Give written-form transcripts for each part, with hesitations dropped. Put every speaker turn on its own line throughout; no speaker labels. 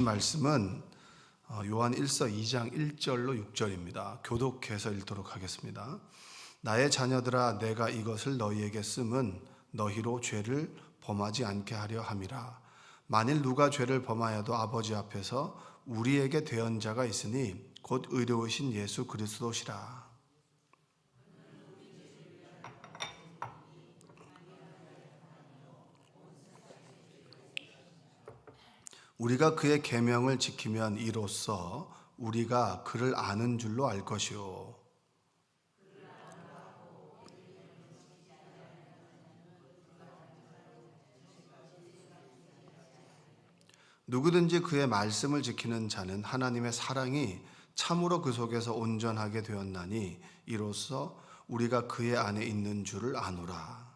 말씀은 요한 1서 2장 1절로 6절입니다. 교독해서 읽도록 하겠습니다. 나의 자녀들아, 내가 이것을 너희에게 씀은 너희로 죄를 범하지 않게 하려 함이라. 만일 누가 죄를 범하여도 아버지 앞에서 우리에게 대언자가 있으니 곧 의로우신 예수 그리스도시라. 우리가 그의 계명을 지키면 이로써 우리가 그를 아는 줄로 알 것이요. 누구든지 그의 말씀을 지키는 자는 하나님의 사랑이 참으로 그 속에서 온전하게 되었나니 이로써 우리가 그의 안에 있는 줄을 아노라.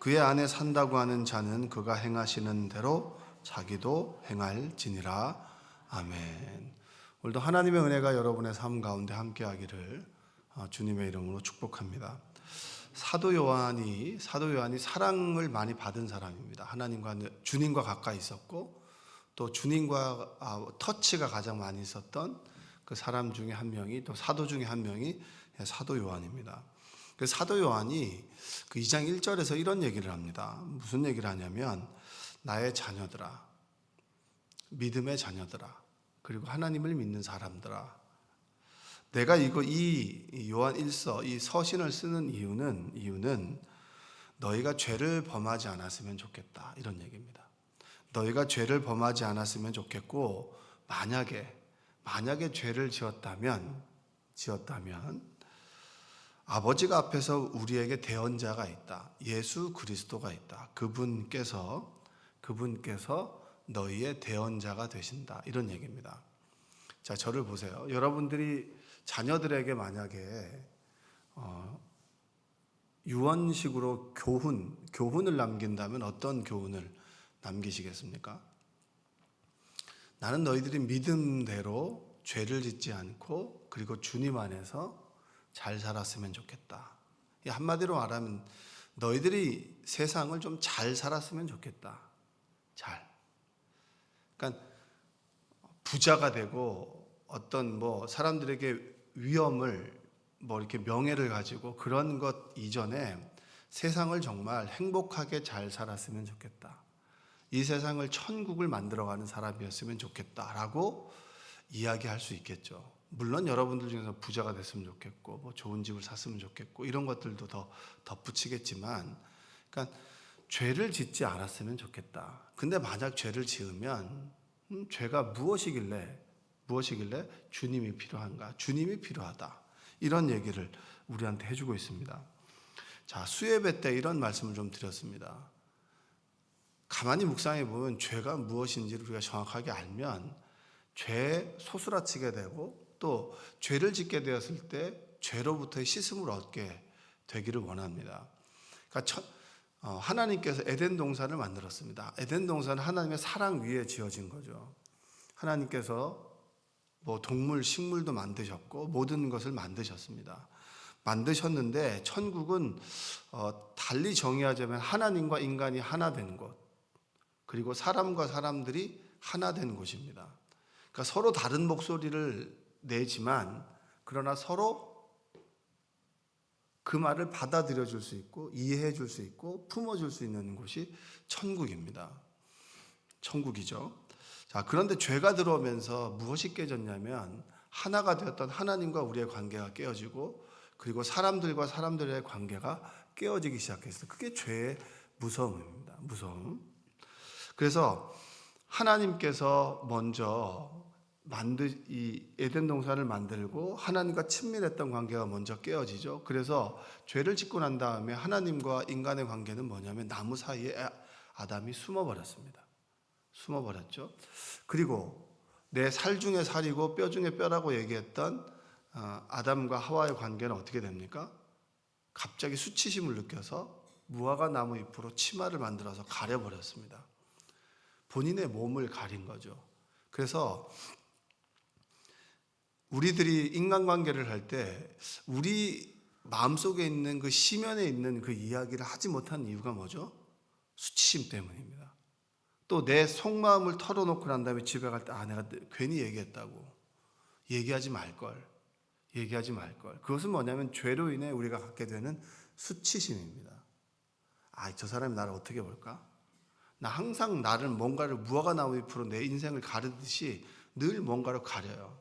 그의 안에 산다고 하는 자는 그가 행하시는 대로 자기도 행할지니라. 아멘. 오늘도 하나님의 은혜가 여러분의 삶 가운데 함께하기를 주님의 이름으로 축복합니다. 사도 요한이 사랑을 많이 받은 사람입니다. 하나님과 주님과 가까이 있었고 또 주님과 터치가 가장 많이 있었던 그 사람 중에 한 명이, 또 사도 중에 한 명이 사도 요한입니다. 그 사도 요한이 그 2장 1절에서 이런 얘기를 합니다. 무슨 얘기를 하냐면, 나의 자녀들아, 믿음의 자녀들아, 그리고 하나님을 믿는 사람들아, 내가 이 요한 1서, 이 서신을 쓰는 이유는 너희가 죄를 범하지 않았으면 좋겠다, 이런 얘기입니다. 너희가 죄를 범하지 않았으면 좋겠고, 만약에 죄를 지었다면 아버지가 앞에서 우리에게 대언자가 있다. 예수 그리스도가 있다. 그분께서 너희의 대언자가 되신다. 이런 얘기입니다. 자, 저를 보세요. 여러분들이 자녀들에게 만약에 유언식으로 교훈을 남긴다면 어떤 교훈을 남기시겠습니까? 나는 너희들이 믿음대로 죄를 짓지 않고 그리고 주님 안에서 잘 살았으면 좋겠다. 한마디로 말하면 너희들이 세상을 좀 잘 살았으면 좋겠다. 그러니까 부자가 되고 어떤 사람들에게 위엄을 이렇게 명예를 가지고 그런 것 이전에 세상을 정말 행복하게 잘 살았으면 좋겠다. 이 세상을 천국을 만들어가는 사람이었으면 좋겠다라고 이야기할 수 있겠죠. 물론 여러분들 중에서 부자가 됐으면 좋겠고 좋은 집을 샀으면 좋겠고 이런 것들도 더 덧붙이겠지만, 그러니까 죄를 짓지 않았으면 좋겠다. 근데 만약 죄를 지으면 죄가 무엇이길래 주님이 필요한가? 주님이 필요하다. 이런 얘기를 우리한테 해주고 있습니다. 자, 수예배 때 이런 말씀을 좀 드렸습니다. 가만히 묵상해 보면 죄가 무엇인지를 우리가 정확하게 알면 죄에 소스라치게 되고 또 죄를 짓게 되었을 때 죄로부터의 씻음을 얻게 되기를 원합니다. 그러니까 하나님께서 에덴 동산을 만들었습니다. 에덴 동산은 하나님의 사랑 위에 지어진 거죠. 하나님께서 동물, 식물도 만드셨고 모든 것을 만드셨습니다. 만드셨는데 천국은 달리 정의하자면 하나님과 인간이 하나 된 곳, 그리고 사람과 사람들이 하나 된 곳입니다. 그러니까 서로 다른 목소리를 내지만 그러나 서로 그 말을 받아들여 줄 수 있고 이해해 줄 수 있고 품어 줄 수 있는 곳이 천국입니다. 천국이죠. 자, 그런데 죄가 들어오면서 무엇이 깨졌냐면 하나가 되었던 하나님과 우리의 관계가 깨어지고 그리고 사람들과 사람들의 관계가 깨어지기 시작했어요. 그게 죄의 무서움입니다. 무서움. 그래서 하나님께서 먼저 이 에덴 동산을 만들고 하나님과 친밀했던 관계가 먼저 깨어지죠. 그래서 죄를 짓고 난 다음에 하나님과 인간의 관계는 뭐냐면 나무 사이에 아담이 숨어버렸습니다. 숨어버렸죠. 그리고 내 살 중에 살이고 뼈 중에 뼈라고 얘기했던 아담과 하와의 관계는 어떻게 됩니까? 갑자기 수치심을 느껴서 무화과 나무 잎으로 치마를 만들어서 가려버렸습니다. 본인의 몸을 가린 거죠. 그래서 우리들이 인간관계를 할 때 우리 마음속에 있는 그 심연에 있는 그 이야기를 하지 못한 이유가 뭐죠? 수치심 때문입니다. 또 내 속마음을 털어놓고 난 다음에 집에 갈 때 내가 괜히 얘기했다고. 얘기하지 말걸. 얘기하지 말걸. 그것은 뭐냐면 죄로 인해 우리가 갖게 되는 수치심입니다. 저 사람이 나를 어떻게 볼까? 나 항상 나를 뭔가를 무화과 나무 잎으로 내 인생을 가르듯이 늘 뭔가를 가려요.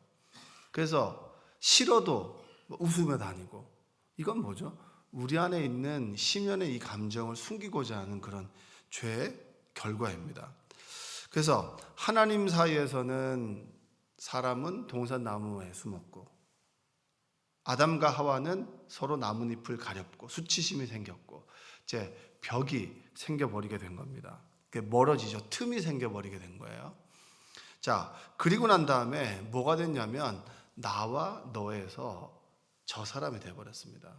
그래서 싫어도 웃으며 다니고. 이건 뭐죠? 우리 안에 있는 심연의 이 감정을 숨기고자 하는 그런 죄의 결과입니다. 그래서 하나님 사이에서는 사람은 동산나무에 숨었고 아담과 하와는 서로 나뭇잎을 가렸고 수치심이 생겼고 이제 벽이 생겨버리게 된 겁니다. 멀어지죠. 틈이 생겨버리게 된 거예요. 자, 그리고 난 다음에 뭐가 됐냐면 나와 너에서 저 사람이 돼버렸습니다.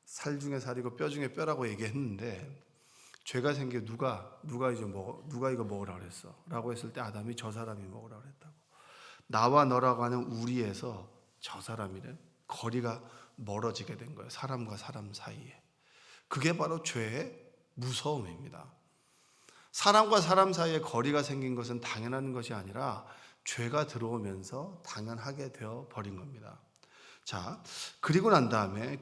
살 중에 살이고 뼈 중에 뼈라고 얘기했는데 죄가 생겨 누가 이거 먹으라 그랬어? 라고 했을 때 아담이 저 사람이 먹으라 그랬다고. 나와 너라고 하는 우리에서 저 사람이래. 거리가 멀어지게 된 거예요. 사람과 사람 사이에. 그게 바로 죄의 무서움입니다. 사람과 사람 사이에 거리가 생긴 것은 당연한 것이 아니라 죄가 들어오면서 당연하게 되어 버린 겁니다. 자, 그리고 난 다음에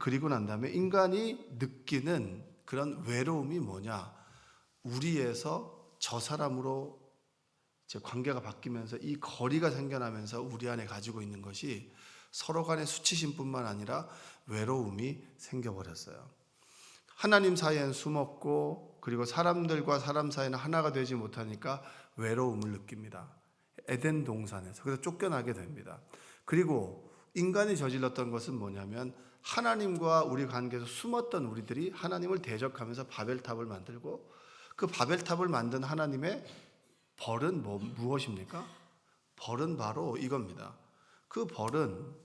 인간이 느끼는 그런 외로움이 뭐냐? 우리에서 저 사람으로 이제 관계가 바뀌면서 이 거리가 생겨나면서 우리 안에 가지고 있는 것이 서로 간의 수치심뿐만 아니라 외로움이 생겨버렸어요. 하나님 사이엔 숨었고 그리고 사람들과 사람 사이는 하나가 되지 못하니까 외로움을 느낍니다. 에덴 동산에서. 그래서 쫓겨나게 됩니다. 그리고 인간이 저질렀던 것은 뭐냐면 하나님과 우리 관계에서 숨었던 우리들이 하나님을 대적하면서 바벨탑을 만들고 그 바벨탑을 만든 하나님의 벌은 무엇입니까? 벌은 바로 이겁니다. 그 벌은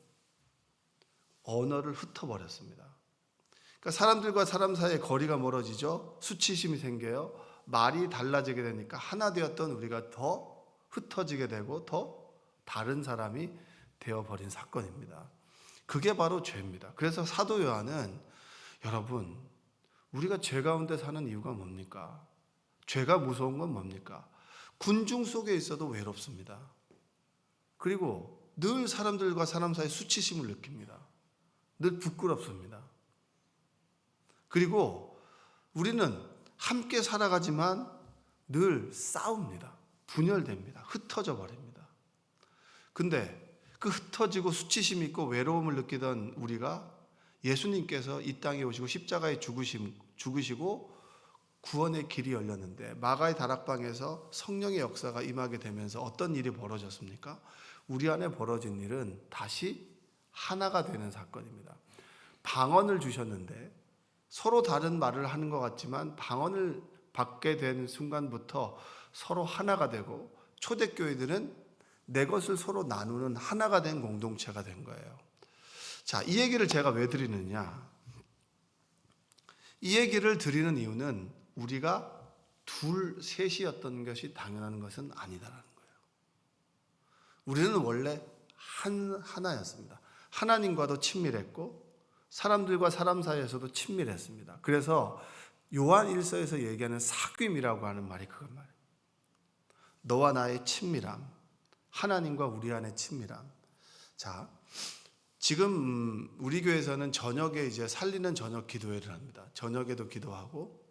언어를 흩어버렸습니다. 그러니까 사람들과 사람 사이의 거리가 멀어지죠. 수치심이 생겨요. 말이 달라지게 되니까 하나 되었던 우리가 더 흩어지게 되고 더 다른 사람이 되어버린 사건입니다. 그게 바로 죄입니다. 그래서 사도 요한은 여러분 우리가 죄 가운데 사는 이유가 뭡니까? 죄가 무서운 건 뭡니까? 군중 속에 있어도 외롭습니다. 그리고 늘 사람들과 사람 사이 수치심을 느낍니다. 늘 부끄럽습니다. 그리고 우리는 함께 살아가지만 늘 싸웁니다. 분열됩니다. 흩어져 버립니다. 근데 그 흩어지고 수치심 있고 외로움을 느끼던 우리가 예수님께서 이 땅에 오시고 십자가에 죽으시고 구원의 길이 열렸는데 마가의 다락방에서 성령의 역사가 임하게 되면서 어떤 일이 벌어졌습니까? 우리 안에 벌어진 일은 다시 하나가 되는 사건입니다. 방언을 주셨는데 서로 다른 말을 하는 것 같지만 방언을 받게 된 순간부터 서로 하나가 되고 초대교회들은 내 것을 서로 나누는 하나가 된 공동체가 된 거예요. 자, 이 얘기를 제가 왜 드리느냐? 이 얘기를 드리는 이유는 우리가 셋이었던 것이 당연한 것은 아니다라는 거예요. 우리는 원래 하나였습니다. 하나님과도 친밀했고 사람들과 사람 사이에서도 친밀했습니다. 그래서 요한 1서에서 얘기하는 사귐이라고 하는 말이 그건 말이에요. 너와 나의 친밀함, 하나님과 우리 안의 친밀함. 자, 지금 우리 교회에서는 저녁에 이제 살리는 저녁 기도회를 합니다. 저녁에도 기도하고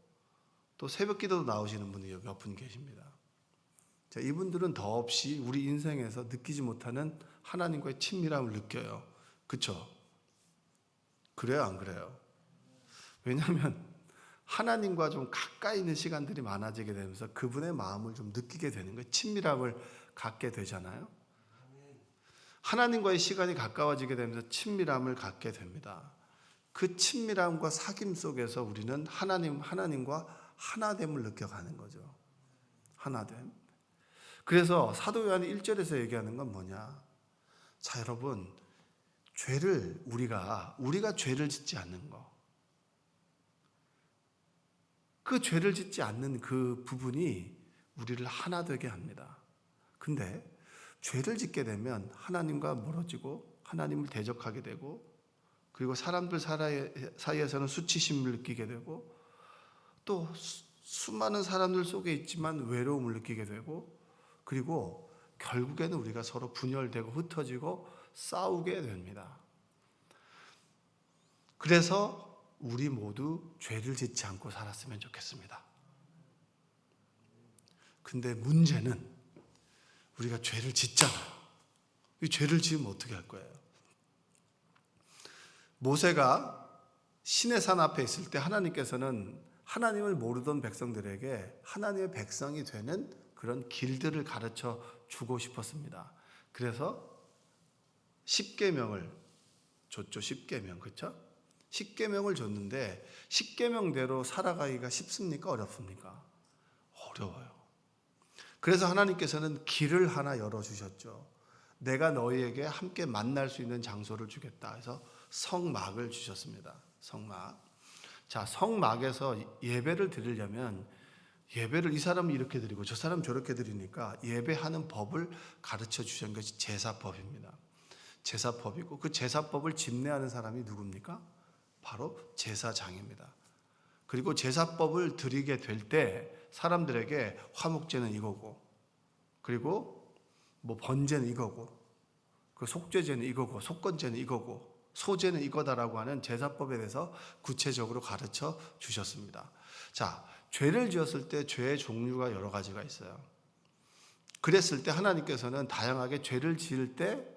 또 새벽 기도도 나오시는 분이 몇 분 계십니다. 자, 이분들은 더없이 우리 인생에서 느끼지 못하는 하나님과의 친밀함을 느껴요. 그렇죠? 그래요, 안 그래요? 왜냐하면 하나님과 좀 가까이 있는 시간들이 많아지게 되면서 그분의 마음을 좀 느끼게 되는 거예요. 친밀함을 갖게 되잖아요. 하나님과의 시간이 가까워지게 되면서 친밀함을 갖게 됩니다. 그 친밀함과 사귐 속에서 우리는 하나님과 하나됨을 느껴가는 거죠. 하나됨. 그래서 사도 요한이 1절에서 얘기하는 건 뭐냐? 자, 여러분, 우리가 죄를 짓지 않는 거. 그 죄를 짓지 않는 그 부분이 우리를 하나 되게 합니다. 근데 죄를 짓게 되면 하나님과 멀어지고 하나님을 대적하게 되고 그리고 사람들 사이에서는 수치심을 느끼게 되고 또 수많은 사람들 속에 있지만 외로움을 느끼게 되고, 그리고 결국에는 우리가 서로 분열되고 흩어지고 싸우게 됩니다. 그래서 우리 모두 죄를 짓지 않고 살았으면 좋겠습니다. 근데 문제는 우리가 죄를 짓잖아요. 이 죄를 지으면 어떻게 할 거예요? 모세가 시내산 앞에 있을 때 하나님께서는 하나님을 모르던 백성들에게 하나님의 백성이 되는 그런 길들을 가르쳐 주고 싶었습니다. 그래서 십계명을 줬죠. 십계명, 그렇죠? 십계명을 줬는데 십계명대로 살아가기가 쉽습니까? 어렵습니까? 어려워요. 그래서 하나님께서는 길을 하나 열어주셨죠. 내가 너희에게 함께 만날 수 있는 장소를 주겠다 해서 성막을 주셨습니다. 성막. 자, 성막에서 예배를 드리려면 예배를 이 사람은 이렇게 드리고 저 사람은 저렇게 드리니까 예배하는 법을 가르쳐 주신 것이 제사법입니다. 제사법이고 그 제사법을 집례하는 사람이 누굽니까? 바로 제사장입니다. 그리고 제사법을 드리게 될 때 사람들에게 화목제는 이거고, 그리고 뭐 번제는 이거고, 그 속죄제는 이거고, 속건제는 이거고, 소제는 이거다라고 하는 제사법에 대해서 구체적으로 가르쳐 주셨습니다. 자, 죄를 지었을 때 죄의 종류가 여러 가지가 있어요. 그랬을 때 하나님께서는 다양하게 죄를 지을 때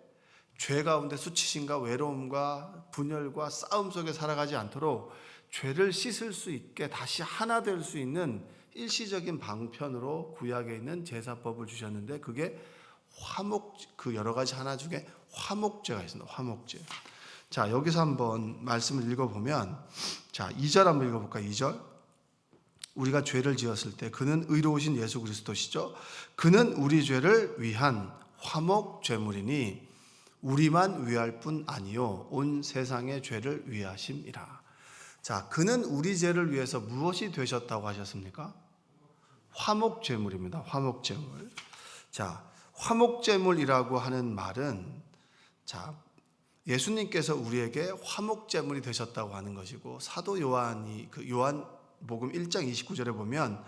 죄 가운데 수치심과 외로움과 분열과 싸움 속에 살아가지 않도록 죄를 씻을 수 있게 다시 하나 될 수 있는 일시적인 방편으로 구약에 있는 제사법을 주셨는데 그게 그 여러 가지 하나 중에 화목제가 있습니다. 화목제. 자, 여기서 한번 말씀을 읽어보면, 자, 2절 한번 읽어볼까요? 2절. 우리가 죄를 지었을 때 그는 의로우신 예수 그리스도시죠. 그는 우리 죄를 위한 화목제물이니 우리만 위할 뿐 아니요 온 세상의 죄를 위하심이라. 자, 그는 우리 죄를 위해서 무엇이 되셨다고 하셨습니까? 화목제물입니다. 화목제물. 자, 화목제물이라고 하는 말은, 자, 예수님께서 우리에게 화목제물이 되셨다고 하는 것이고, 사도 요한이 그 요한복음 1장 29절에 보면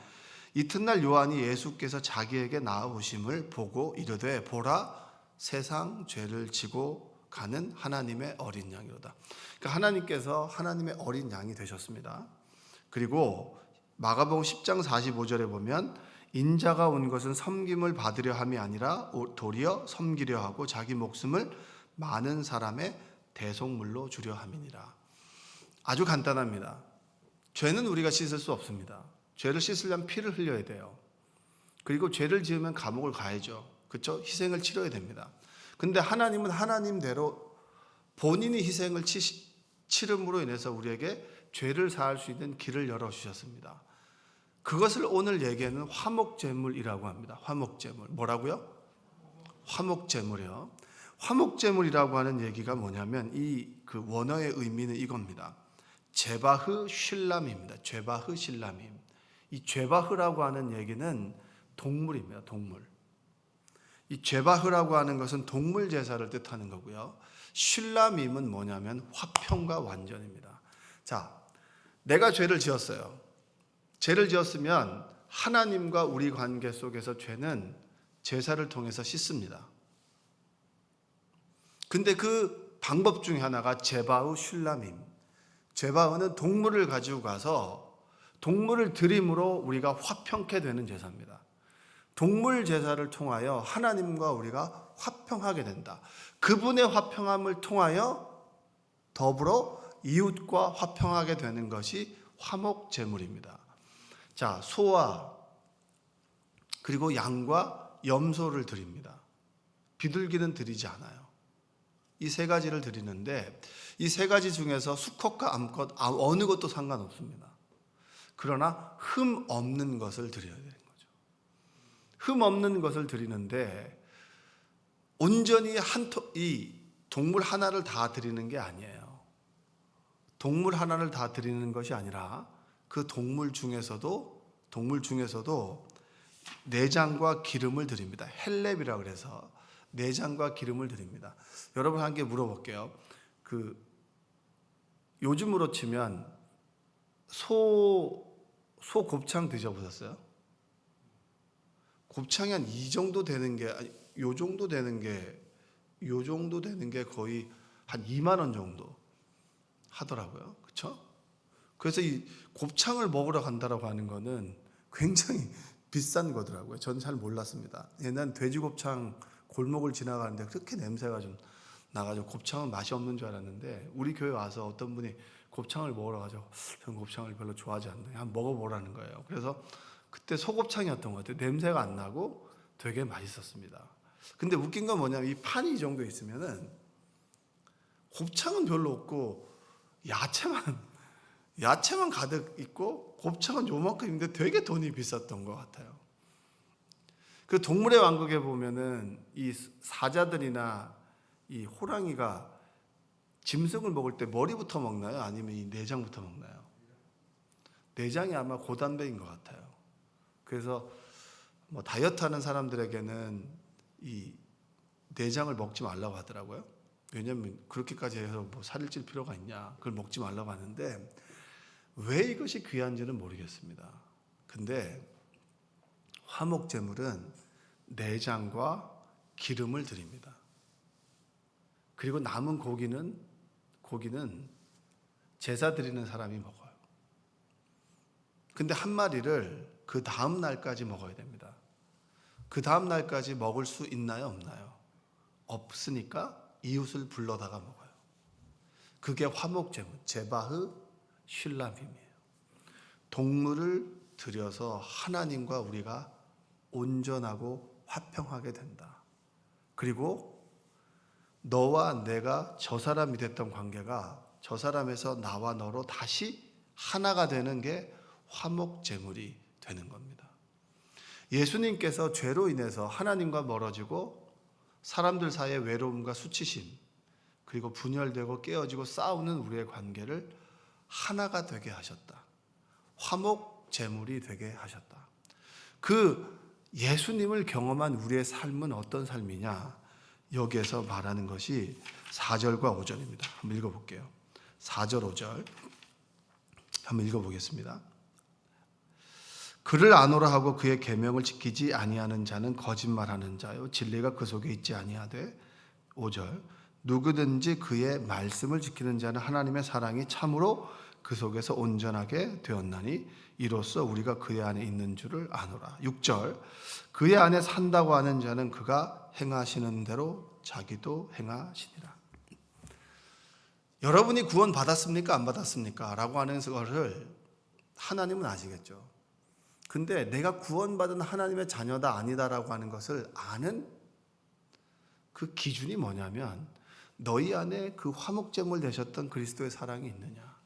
이튿날 요한이 예수께서 자기에게 나아오심을 보고 이르되 보라 세상 죄를 지고 가는 하나님의 어린 양이로다. 그러니까 하나님께서 하나님의 어린 양이 되셨습니다. 그리고 마가복음 10장 45절에 보면 인자가 온 것은 섬김을 받으려 함이 아니라 도리어 섬기려 하고 자기 목숨을 많은 사람의 대속물로 주려 함이니라. 아주 간단합니다. 죄는 우리가 씻을 수 없습니다. 죄를 씻으려면 피를 흘려야 돼요. 그리고 죄를 지으면 감옥을 가야죠. 그렇죠? 희생을 치러야 됩니다. 근데 하나님은 하나님대로 본인이 희생을 치름으로 인해서 우리에게 죄를 사할 수 있는 길을 열어주셨습니다. 그것을 오늘 얘기하는 화목제물이라고 합니다. 화목제물. 뭐라고요? 화목제물이요. 화목제물이라고 하는 얘기가 뭐냐면 그 원어의 의미는 이겁니다. 제바흐 쉴람입니다. 제바흐 쉴람임. 이 제바흐라고 하는 얘기는 동물입니다. 동물. 이 제바흐라고 하는 것은 동물 제사를 뜻하는 거고요. 쉴람임은 뭐냐면 화평과 완전입니다. 자, 내가 죄를 지었어요. 죄를 지었으면 하나님과 우리 관계 속에서 죄는 제사를 통해서 씻습니다. 근데 그 방법 중에 하나가 제바흐 쉴람임. 제바흐는 동물을 가지고 가서 동물을 드림으로 우리가 화평케 되는 제사입니다. 동물 제사를 통하여 하나님과 우리가 화평하게 된다. 그분의 화평함을 통하여 더불어 이웃과 화평하게 되는 것이 화목제물입니다. 자, 소와 그리고 양과 염소를 드립니다. 비둘기는 드리지 않아요. 이 세 가지를 드리는데 이 세 가지 중에서 수컷과 암컷 어느 것도 상관없습니다. 그러나 흠 없는 것을 드려야 되는 거죠. 흠 없는 것을 드리는데 온전히 이 동물 하나를 다 드리는 게 아니에요. 동물 하나를 다 드리는 것이 아니라 그 동물 중에서도 내장과 기름을 드립니다. 헬렙이라 그래서 내장과 기름을 드립니다. 여러분 한 개 물어볼게요. 요즘으로 치면 소 곱창 드셔보셨어요? 곱창이 한 이 정도 되는 게, 요 정도 되는 게 거의 한 2만 원 정도 하더라고요. 그렇죠? 그래서 이 곱창을 먹으러 간다라고 하는 거는 굉장히 비싼 거더라고요. 저는 잘 몰랐습니다. 옛날 돼지곱창 골목을 지나가는데 그렇게 냄새가 좀 나가지고 곱창은 맛이 없는 줄 알았는데, 우리 교회 와서 어떤 분이 곱창을 먹으러 가지고 저는 곱창을 별로 좋아하지 않는데 한번 먹어보라는 거예요. 그래서 그때 소곱창이었던 것 같아요. 냄새가 안 나고 되게 맛있었습니다. 근데 웃긴 건 뭐냐면 이 판이 이 정도 있으면은 곱창은 별로 없고 야채만 가득 있고 곱창은 요만큼인데 되게 돈이 비쌌던 것 같아요. 그 동물의 왕국에 보면은 이 사자들이나 이 호랑이가 짐승을 먹을 때 머리부터 먹나요? 아니면 이 내장부터 먹나요? 내장이 아마 고단백인 것 같아요. 그래서 뭐 다이어트 하는 사람들에게는 이 내장을 먹지 말라고 하더라고요. 왜냐하면 그렇게까지 해서 뭐 살을 찔 필요가 있냐, 그걸 먹지 말라고 하는데 왜 이것이 귀한지는 모르겠습니다. 근데 화목제물은 내장과 기름을 드립니다. 그리고 남은 고기는 제사 드리는 사람이 먹어요. 근데 한 마리를 그 다음 날까지 먹어야 됩니다. 그 다음 날까지 먹을 수 있나요? 없나요? 없으니까 이웃을 불러다가 먹어요. 그게 화목제물, 제바흐 슐람임이에요. 동물을 들여서 하나님과 우리가 온전하고 화평하게 된다. 그리고 너와 내가 저 사람이 됐던 관계가 저 사람에서 나와 너로 다시 하나가 되는 게 화목제물이 되는 겁니다. 예수님께서 죄로 인해서 하나님과 멀어지고 사람들 사이의 외로움과 수치심, 그리고 분열되고 깨어지고 싸우는 우리의 관계를 하나가 되게 하셨다. 화목제물이 되게 하셨다. 그 예수님을 경험한 우리의 삶은 어떤 삶이냐? 여기에서 말하는 것이 4절과 5절입니다. 한번 읽어볼게요. 4절 5절 한번 읽어보겠습니다. 그를 아노라 하고 그의 계명을 지키지 아니하는 자는 거짓말하는 자요 진리가 그 속에 있지 아니하되. 5절 누구든지 그의 말씀을 지키는 자는 하나님의 사랑이 참으로 그 속에서 온전하게 되었나니 이로써 우리가 그의 안에 있는 줄을 아노라. 6절 그의 안에 산다고 하는 자는 그가 행하시는 대로 자기도 행하시니라. 여러분이 구원 받았습니까? 안 받았습니까? 라고 하는 것을 하나님은 아시겠죠. 근데 내가 구원받은 하나님의 자녀다 아니다라고 하는 것을 아는 그 기준이 뭐냐면 너희 안에 그 화목제물 되셨던 그리스도의 사랑이 있느냐,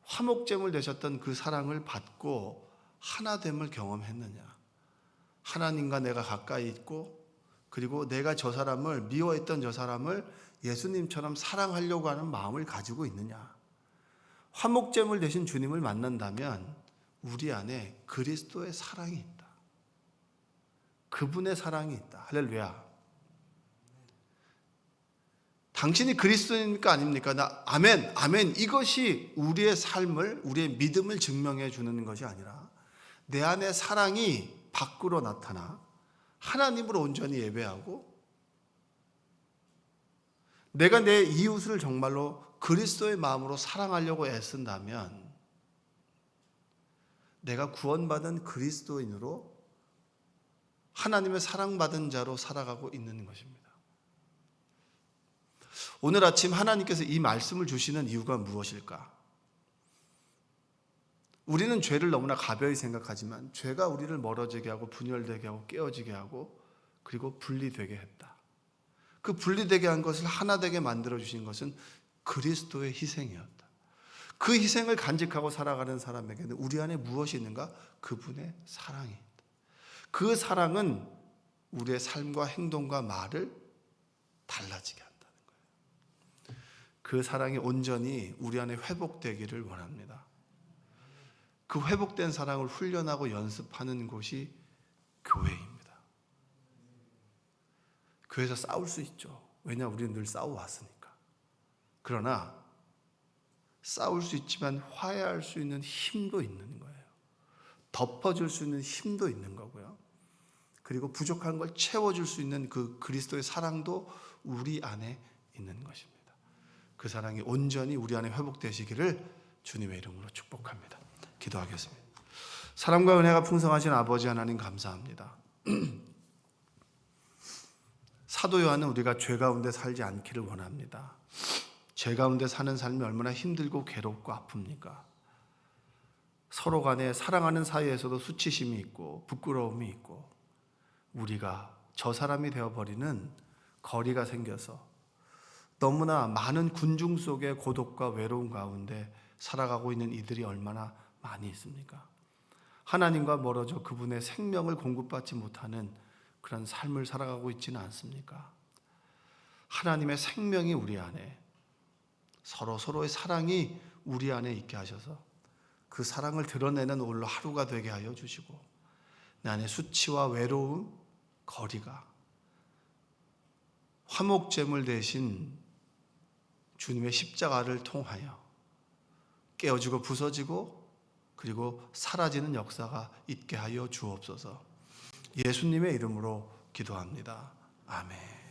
화목제물 되셨던 그 사랑을 받고 하나됨을 경험했느냐, 하나님과 내가 가까이 있고 그리고 내가 저 사람을 미워했던 저 사람을 예수님처럼 사랑하려고 하는 마음을 가지고 있느냐. 화목제물 되신 주님을 만난다면 우리 안에 그리스도의 사랑이 있다. 그분의 사랑이 있다. 할렐루야. 당신이 그리스도입니까? 아닙니까? 아멘, 아멘. 이것이 우리의 삶을, 우리의 믿음을 증명해 주는 것이 아니라 내 안에 사랑이 밖으로 나타나 하나님을 온전히 예배하고 내가 내 이웃을 정말로 그리스도의 마음으로 사랑하려고 애쓴다면 내가 구원받은 그리스도인으로 하나님의 사랑받은 자로 살아가고 있는 것입니다. 오늘 아침 하나님께서 이 말씀을 주시는 이유가 무엇일까? 우리는 죄를 너무나 가벼이 생각하지만 죄가 우리를 멀어지게 하고 분열되게 하고 깨어지게 하고 그리고 분리되게 했다. 그 분리되게 한 것을 하나 되게 만들어 주신 것은 그리스도의 희생이었다. 그 희생을 간직하고 살아가는 사람에게는 우리 안에 무엇이 있는가? 그분의 사랑이 있다. 그 사랑은 우리의 삶과 행동과 말을 달라지게 한다는 거예요. 그 사랑이 온전히 우리 안에 회복되기를 원합니다. 그 회복된 사랑을 훈련하고 연습하는 곳이 교회입니다. 교회에서 싸울 수 있죠. 왜냐, 우리는 늘 싸워왔으니까. 그러나 싸울 수 있지만 화해할 수 있는 힘도 있는 거예요. 덮어줄 수 있는 힘도 있는 거고요. 그리고 부족한 걸 채워줄 수 있는 그 그리스도의 사랑도 우리 안에 있는 것입니다. 그 사랑이 온전히 우리 안에 회복되시기를 주님의 이름으로 축복합니다. 기도하겠습니다. 사랑과 은혜가 풍성하신 아버지 하나님 감사합니다. 사도 요한은 우리가 죄 가운데 살지 않기를 원합니다. 죄 가운데 사는 삶이 얼마나 힘들고 괴롭고 아픕니까? 서로 간에 사랑하는 사이에서도 수치심이 있고 부끄러움이 있고 우리가 저 사람이 되어버리는 거리가 생겨서 너무나 많은 군중 속의 고독과 외로움 가운데 살아가고 있는 이들이 얼마나 많이 있습니까? 하나님과 멀어져 그분의 생명을 공급받지 못하는 그런 삶을 살아가고 있지는 않습니까? 하나님의 생명이 우리 안에, 서로의 사랑이 우리 안에 있게 하셔서 그 사랑을 드러내는 오늘 하루가 되게 하여 주시고 내 안에 수치와 외로움, 거리가 화목제물 대신 주님의 십자가를 통하여 깨어지고 부서지고 그리고 사라지는 역사가 있게 하여 주옵소서. 예수님의 이름으로 기도합니다. 아멘.